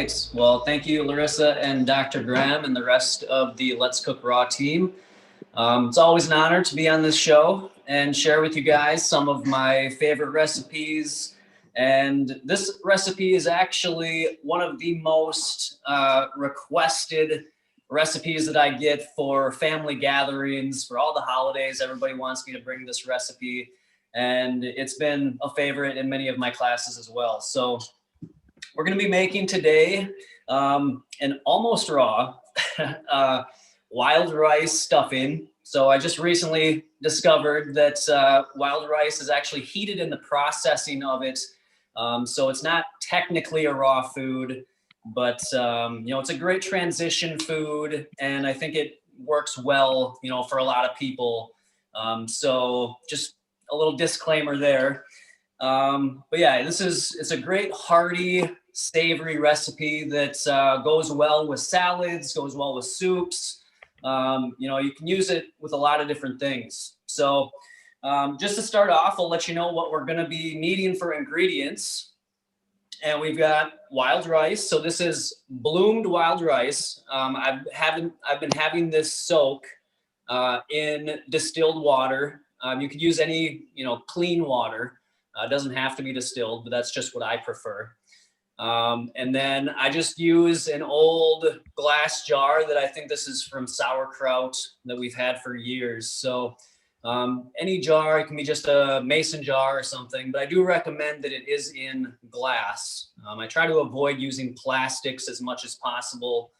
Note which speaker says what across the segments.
Speaker 1: right. Well, thank you, Larissa and Dr. Graham and the rest of the Let's Cook Raw team. It's always an honor to be on this show and share with you guys some of my favorite recipes. And this recipe is actually one of the most requested recipes that I get for family gatherings, for all the holidays. Everybody wants me to bring this recipe, and it's been a favorite in many of my classes as well. So we're going to be making today an almost raw wild rice stuffing. So I just recently discovered that wild rice is actually heated in the processing of it. So it's not technically a raw food, but it's a great transition food, and I think it works well, for a lot of people. So just a little disclaimer there. But yeah, it's a great hearty, savory recipe that goes well with salads, goes well with soups. You can use it with a lot of different things. So just to start off, I'll let you know what we're going to be needing for ingredients. And we've got wild rice. So this is bloomed wild rice. I've been having this soak in distilled water. You could use any, clean water. It doesn't have to be distilled, but that's just what I prefer. And then I just use an old glass jar that I think this is from sauerkraut that we've had for years. So any jar, it can be just a mason jar or something, but I do recommend that it is in glass. I try to avoid using plastics as much as possible,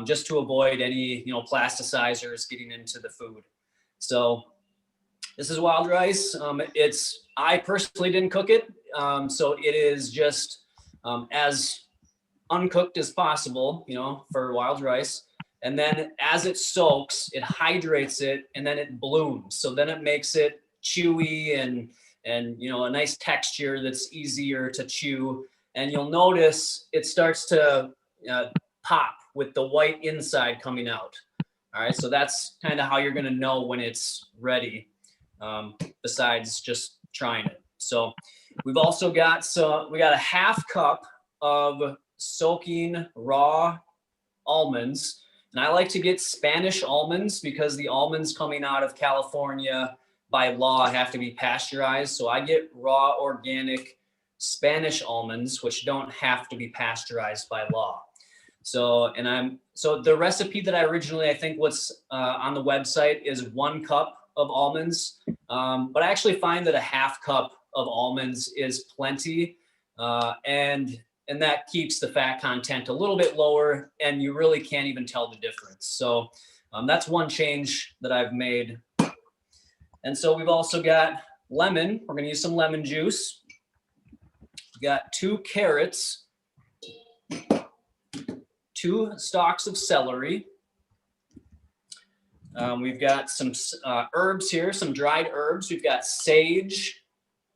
Speaker 1: just to avoid any, plasticizers getting into the food. So this is wild rice. I personally didn't cook it. So it is just as uncooked as possible, for wild rice. And then as it soaks, it hydrates it, and then it blooms. So then it makes it chewy and a nice texture that's easier to chew. And you'll notice it starts to pop with the white inside coming out. All right, so that's kind of how you're going to know when it's ready, besides just trying it. So we've also got a half cup of soaking raw almonds. And I like to get Spanish almonds because the almonds coming out of California by law have to be pasteurized. So I get raw organic Spanish almonds, which don't have to be pasteurized by law. So the recipe that I think what's on the website is 1 cup of almonds. But I actually find that a half cup of almonds is plenty. And that keeps the fat content a little bit lower, and you really can't even tell the difference. So that's one change that I've made. And so we've also got lemon. We're going to use some lemon juice. We've got 2 carrots, 2 stalks of celery. We've got some herbs here, some dried herbs. We've got sage,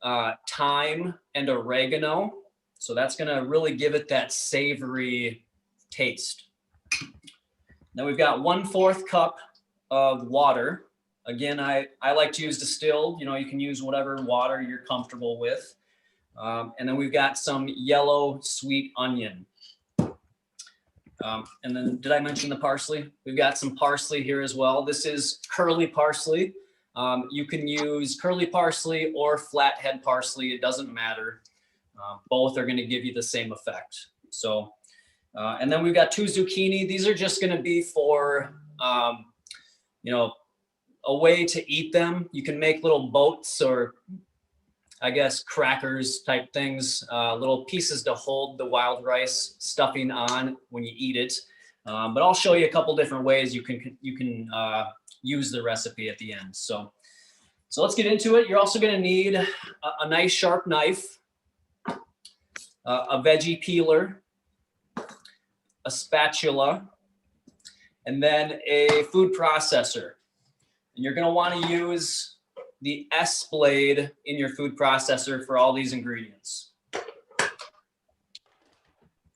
Speaker 1: thyme, and oregano. So that's going to really give it that savory taste. Then we've got 1/4 cup of water. Again, I like to use distilled. You can use whatever water you're comfortable with. And then we've got some yellow sweet onion. And then did I mention the parsley? We've got some parsley here as well. This is curly parsley. You can use curly parsley or flathead parsley. It doesn't matter. Both are going to give you the same effect. So, and then we've got 2 zucchini. These are just going to be for, a way to eat them. You can make little boats or, I guess, crackers type things, little pieces to hold the wild rice stuffing on when you eat it. But I'll show you a couple different ways you can use the recipe at the end. So let's get into it. You're also going to need a nice sharp knife, a veggie peeler, a spatula, and then a food processor. And you're going to want to use the S blade in your food processor for all these ingredients.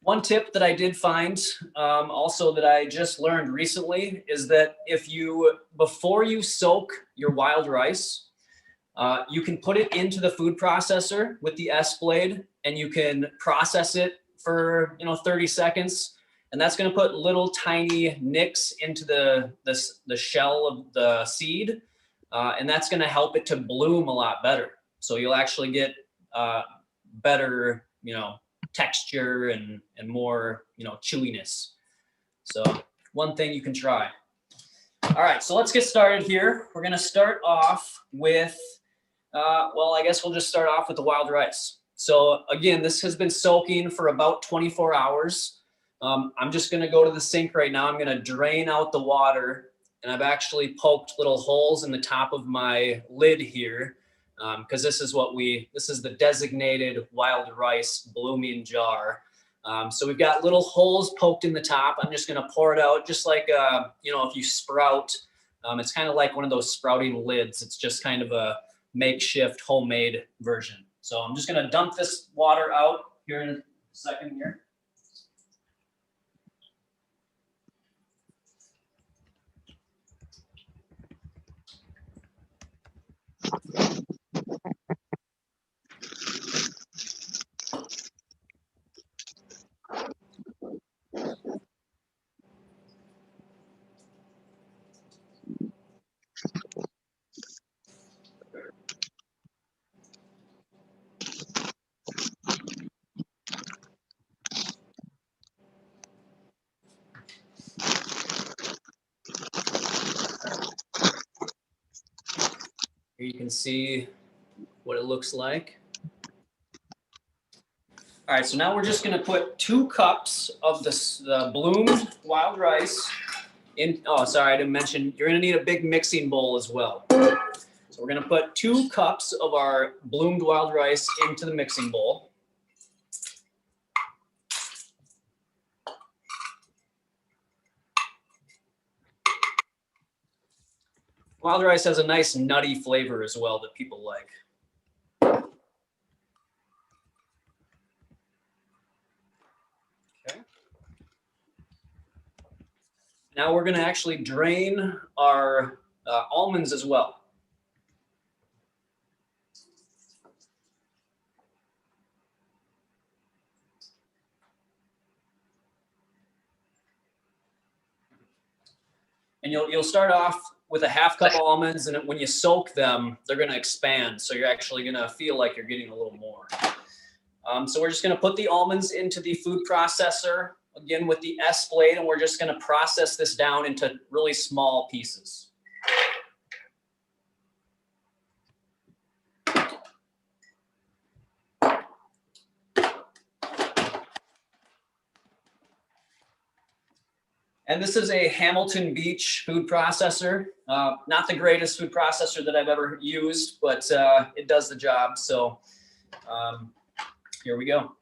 Speaker 1: One tip that I did find also that I just learned recently is that before you soak your wild rice, you can put it into the food processor with the S blade, and you can process it for 30 seconds, and that's going to put little tiny nicks into the shell of the seed, and that's going to help it to bloom a lot better. So you'll actually get better texture and more chewiness. So one thing you can try. All right, so let's get started here. We're going to start off with well, I guess we'll just start off with the wild rice. So again, this has been soaking for about 24 hours. I'm just going to go to the sink right now. I'm going to drain out the water, and I've actually poked little holes in the top of my lid here because this is the designated wild rice blooming jar. So we've got little holes poked in the top. I'm just going to pour it out just like, if you sprout, it's kind of like one of those sprouting lids. It's just kind of a makeshift homemade version. So I'm just going to dump this water out here in a second here. Here you can see what it looks like. All right, so now we're just going to put 2 cups of the bloomed wild rice in. Oh, sorry, I didn't mention, you're going to need a big mixing bowl as well. So we're going to put 2 cups of our bloomed wild rice into the mixing bowl. Wild rice has a nice nutty flavor as well that people like. Okay. Now we're going to actually drain our almonds as well. And you'll start off with a half cup of almonds, and when you soak them, they're going to expand. So you're actually going to feel like you're getting a little more. So we're just going to put the almonds into the food processor, again with the S blade, and we're just going to process this down into really small pieces. And this is a Hamilton Beach food processor. Not the greatest food processor that I've ever used, but it does the job. So here we go.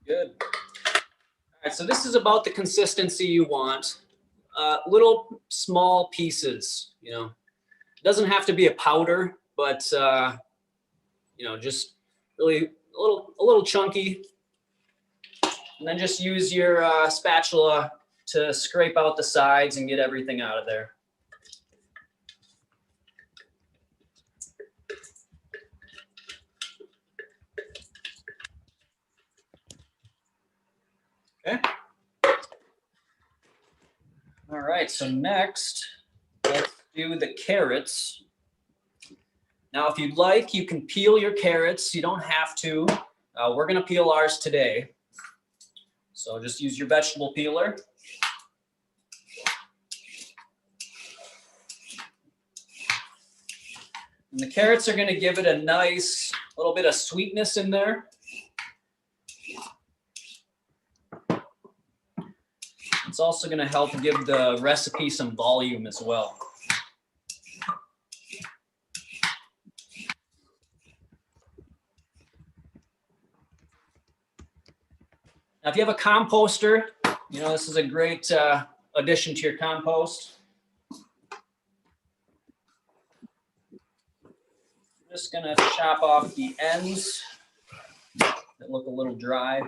Speaker 1: Good. All right, so this is about the consistency you want. Little small pieces, It doesn't have to be a powder, but just really a little chunky. And then just use your spatula to scrape out the sides and get everything out of there. Okay. All right, so next, let's do the carrots. Now, if you'd like, you can peel your carrots. You don't have to. We're going to peel ours today. So just use your vegetable peeler. And the carrots are going to give it a nice little bit of sweetness in there. It's also going to help give the recipe some volume as well. Now, if you have a composter, this is a great addition to your compost. I'm just going to chop off the ends that look a little dry.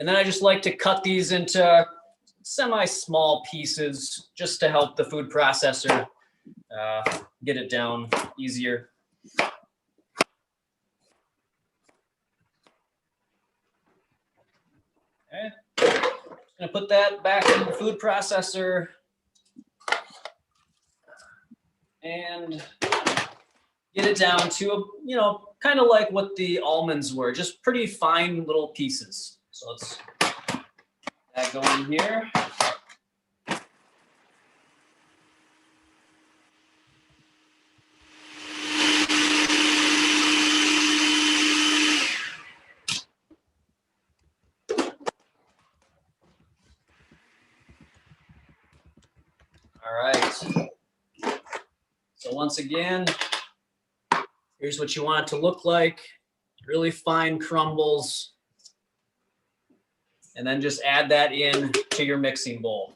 Speaker 1: And then I just like to cut these into semi-small pieces just to help the food processor get it down easier. Okay, just gonna put that back in the food processor and get it down to, you know, kind of like what the almonds were, just pretty fine little pieces. So let's get that going here. All right. So once again, here's what you want it to look like. Really fine crumbles. And then just add that in to your mixing bowl.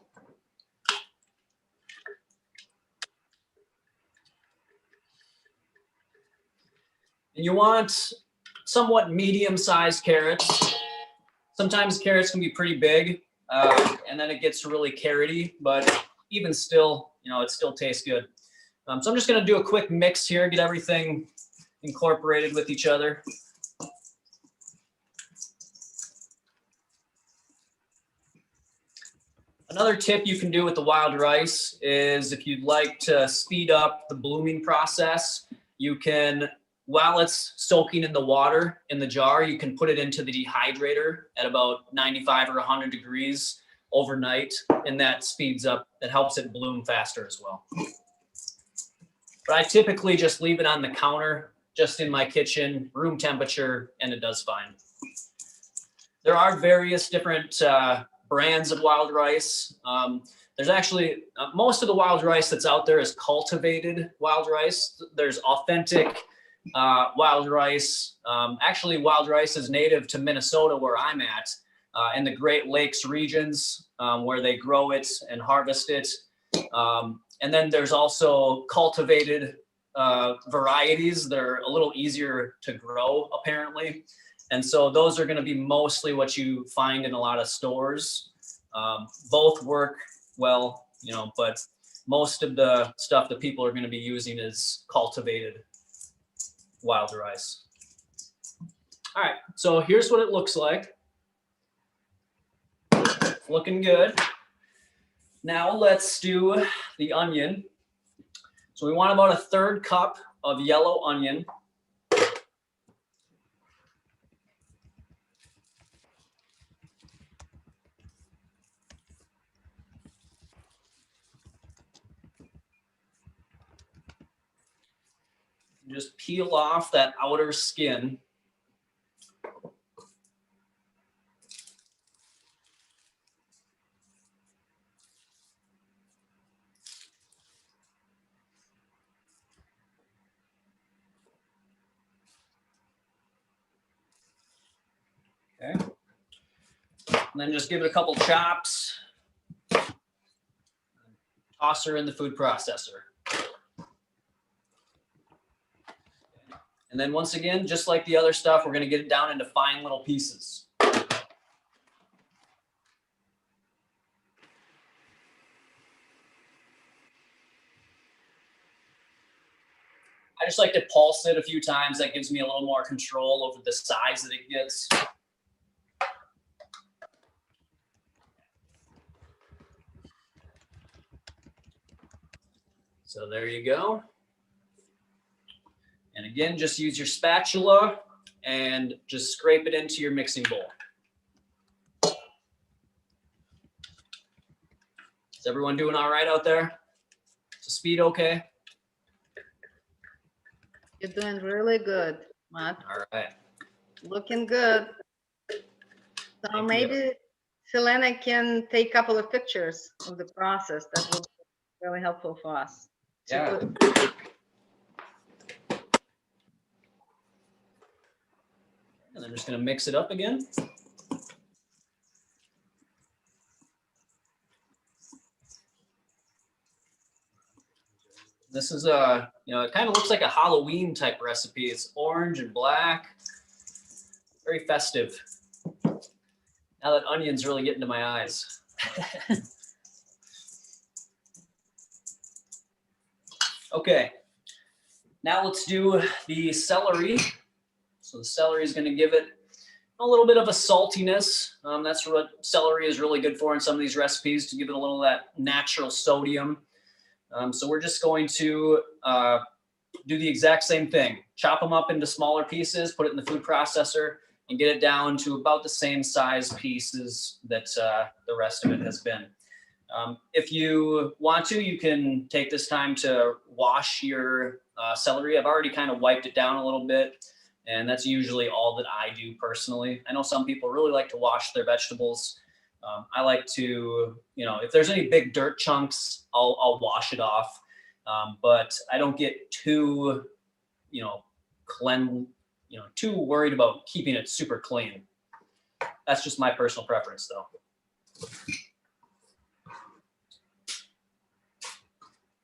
Speaker 1: And you want somewhat medium-sized carrots. Sometimes carrots can be pretty big, and then it gets really carroty, but even still, you know, it still tastes good. So I'm just gonna do a quick mix here, get everything incorporated with each other. Another tip you can do with the wild rice is if you'd like to speed up the blooming process, you can, while it's soaking in the water in the jar, you can put it into the dehydrator at about 95 or 100 degrees overnight, and that speeds up, that helps it bloom faster as well. But I typically just leave it on the counter, just in my kitchen, room temperature, and it does fine. There are various different brands of wild rice. There's actually, most of the wild rice that's out there is cultivated wild rice. There's authentic wild rice. Actually, wild rice is native to Minnesota, where I'm at, in the Great Lakes regions, where they grow it and harvest it. And then there's also cultivated varieties that are a little easier to grow, apparently. And so those are going to be mostly what you find in a lot of stores. Both work well, you know, but most of the stuff that people are going to be using is cultivated wild rice. All right, so here's what it looks like. It's looking good. Now let's do the onion. So we want about 1/3 cup of yellow onion. Just peel off that outer skin. Okay. And then just give it a couple chops. Toss her in the food processor. And then once again, just like the other stuff, we're going to get it down into fine little pieces. I just like to pulse it a few times. That gives me a little more control over the size that it gets. So there you go. And again, just use your spatula and just scrape it into your mixing bowl. Is everyone doing all right out there? Is the speed okay?
Speaker 2: You're doing really good, Matt.
Speaker 1: All right.
Speaker 2: Looking good. So maybe Selena can take a couple of pictures of the process. That will be really helpful for us.
Speaker 1: Yeah. And I'm just going to mix it up again. This is a, it kind of looks like a Halloween type recipe. It's orange and black, very festive. Now that onion's really getting to my eyes. Okay, now let's do the celery. So the celery is going to give it a little bit of a saltiness. That's what celery is really good for in some of these recipes, to give it a little of that natural sodium. So we're just going to do the exact same thing. Chop them up into smaller pieces, put it in the food processor, and get it down to about the same size pieces that the rest of it has been. If you want to, you can take this time to wash your celery. I've already kind of wiped it down a little bit, and that's usually all that I do personally. I know some people really like to wash their vegetables. I like to, if there's any big dirt chunks, I'll wash it off. But I don't get too, too worried about keeping it super clean. That's just my personal preference, though.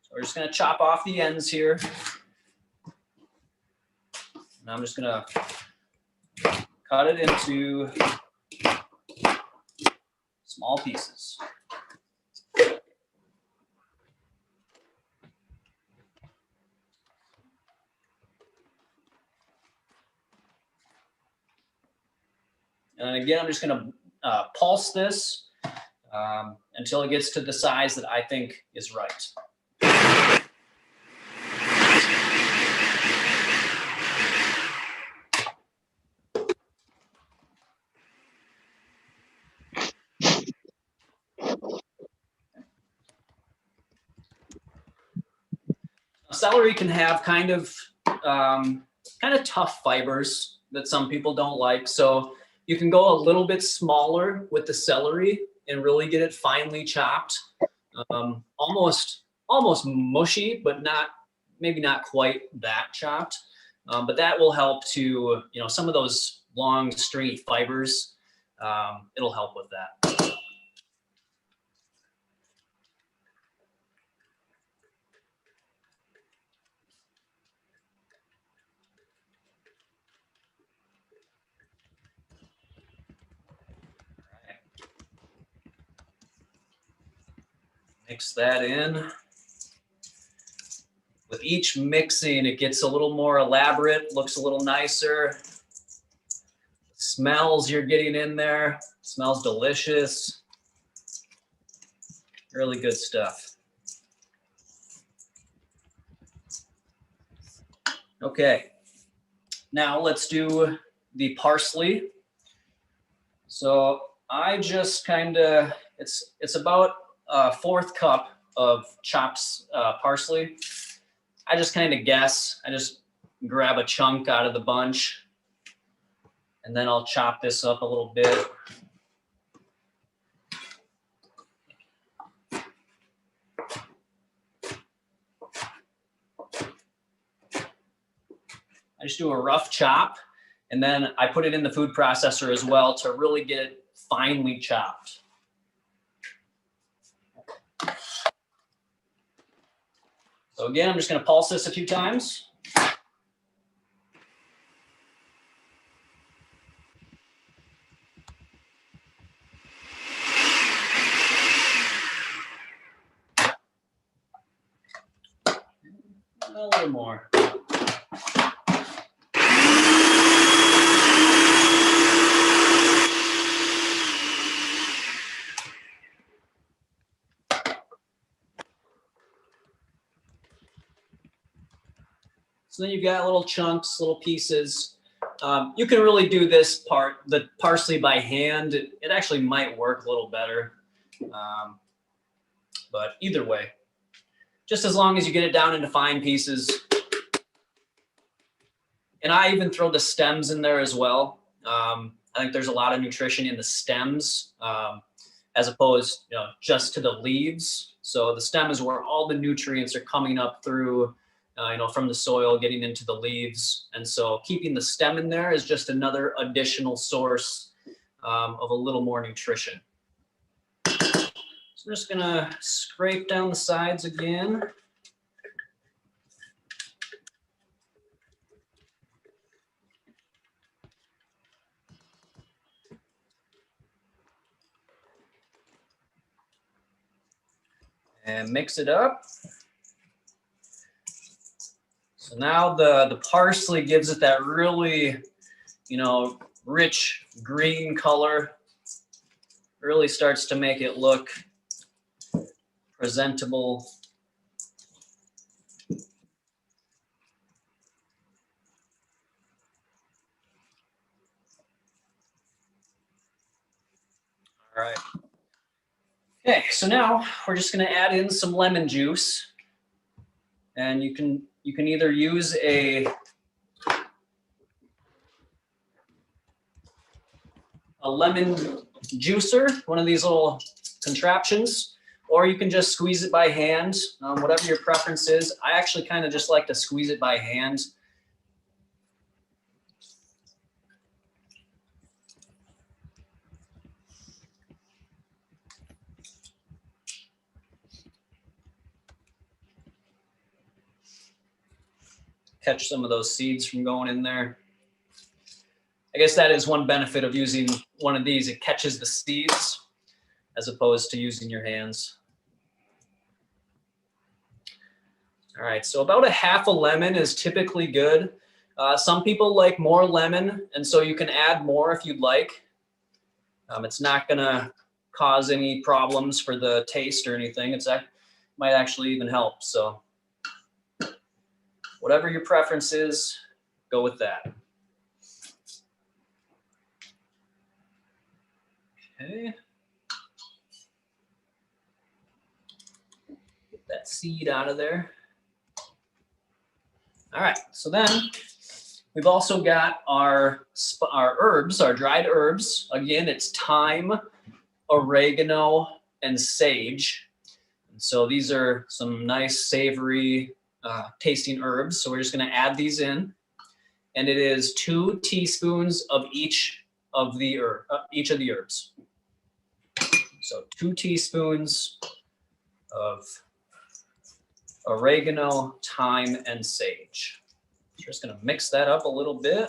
Speaker 1: So we're just going to chop off the ends here. And I'm just going to cut it into small pieces. And again, I'm just going to pulse this until it gets to the size that I think is right. Celery can have kind of tough fibers that some people don't like. So you can go a little bit smaller with the celery and really get it finely chopped, almost mushy, but maybe not quite that chopped. But that will help to, some of those long stringy fibers, it'll help with that. Mix that in. With each mixing, it gets a little more elaborate, looks a little nicer. Smells you're getting in there, smells delicious. Really good stuff. Okay, now let's do the parsley. So I just it's about a 1/4 cup of chopped parsley. I just kind of guess. I just grab a chunk out of the bunch, and then I'll chop this up a little bit. I just do a rough chop, and then I put it in the food processor as well to really get it finely chopped. So again, I'm just going to pulse this a few times. A little more. So then you've got little chunks, little pieces. You can really do the parsley by hand. It actually might work a little better. But either way, just as long as you get it down into fine pieces. And I even throw the stems in there as well. I think there's a lot of nutrition in the stems as opposed just to the leaves. So the stem is where all the nutrients are coming up through from the soil, getting into the leaves. And so keeping the stem in there is just another additional source of a little more nutrition. So I'm just gonna scrape down the sides again. and mix it up. So now the parsley gives it that really, rich green color. Really starts to make it look presentable. All right. Okay, so now we're just going to add in some lemon juice, and you can either use a lemon juicer, one of these little contraptions, or you can just squeeze it by hand, whatever your preference is. I actually kind of just like to squeeze it by hand. Catch some of those seeds from going in there. I guess that is one benefit of using one of these. It catches the seeds as opposed to using your hands. All right, so about a half a lemon is typically good. Some people like more lemon, and so you can add more if you'd like. It's not gonna cause any problems for the taste or anything. It might actually even help. So whatever your preference is, go with that. Okay. Get that seed out of there. All right, so then we've also got our herbs, our dried herbs. Again, it's thyme, oregano, and sage. And so these are some nice savory tasting herbs. So we're just going to add these in. And it is 2 teaspoons of each of the herbs. So 2 teaspoons of oregano, thyme, and sage. So just going to mix that up a little bit.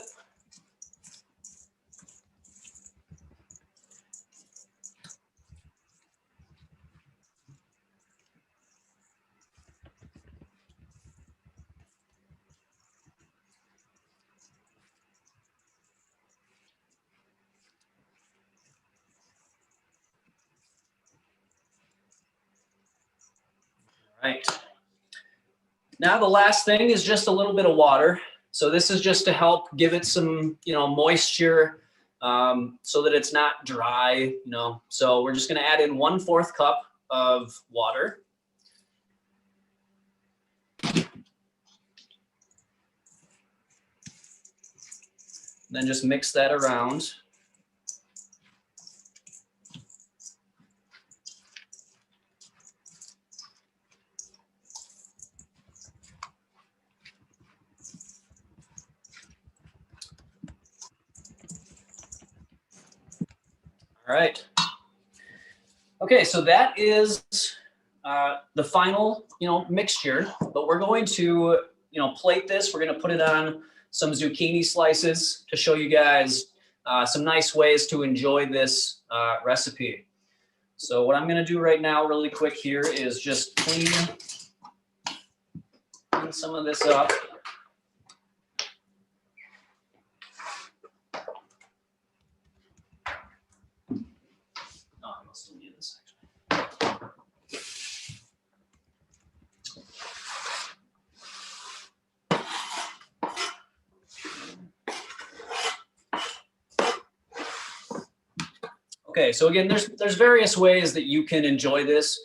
Speaker 1: All right. Now the last thing is just a little bit of water. So this is just to help give it some, moisture, so that it's not dry, So we're just going to add in 1/4 cup of water. Then just mix that around. All right. Okay, so that is the final, mixture. But we're going to, plate this. We're going to put it on some zucchini slices to show you guys some nice ways to enjoy this recipe. So what I'm going to do right now, really quick here, is just clean some of this up. Okay, so again, there's various ways that you can enjoy this.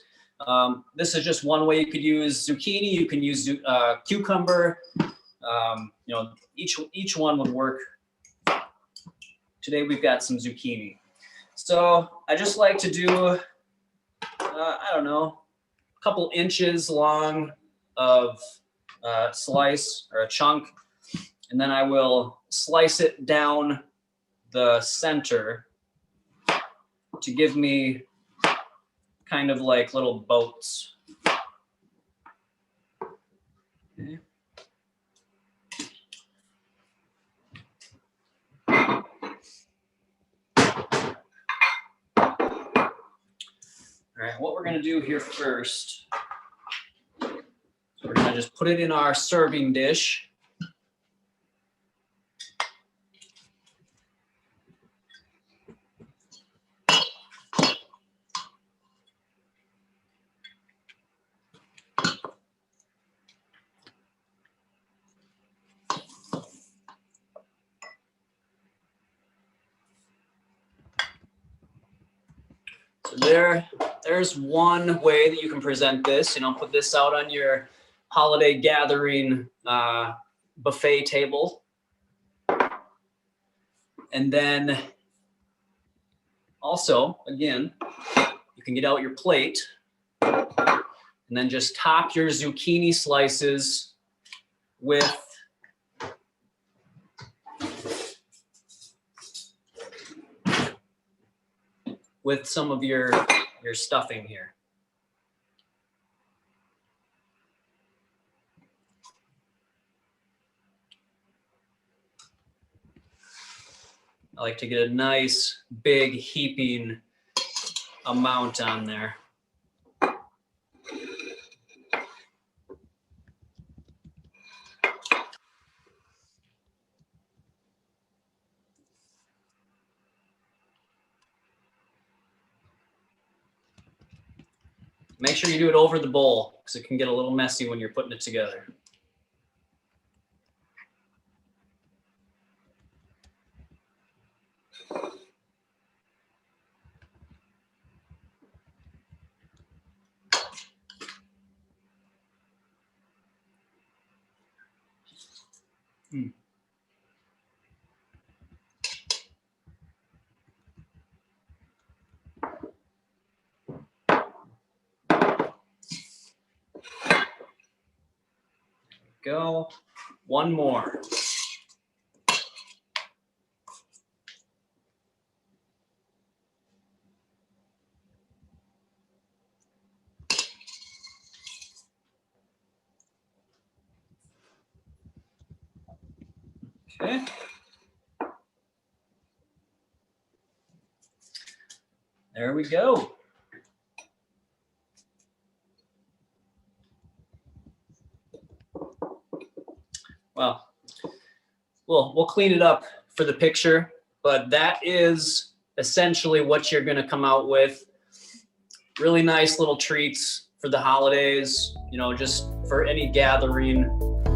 Speaker 1: This is just one way you could use zucchini. You can use cucumber. Each one would work. Today we've got some zucchini. So I just like to do, I don't know, a couple inches long of slice or a chunk, and then I will slice it down the center to give me kind of like little boats. Okay. All right, what we're going to do here first gonna just put it in our serving dish. So there's one way that you can present this. Put this out on your holiday gathering buffet table. And then also, again, you can get out your plate and then just top your zucchini slices with some of your stuffing here. I like to get a nice big heaping amount on there. Make sure you do it over the bowl because it can get a little messy when you're putting it together. Go. One more. Okay. There we go. Well, we'll clean it up for the picture, but that is essentially what you're going to come out with. Really nice little treats for the holidays, just for any gathering.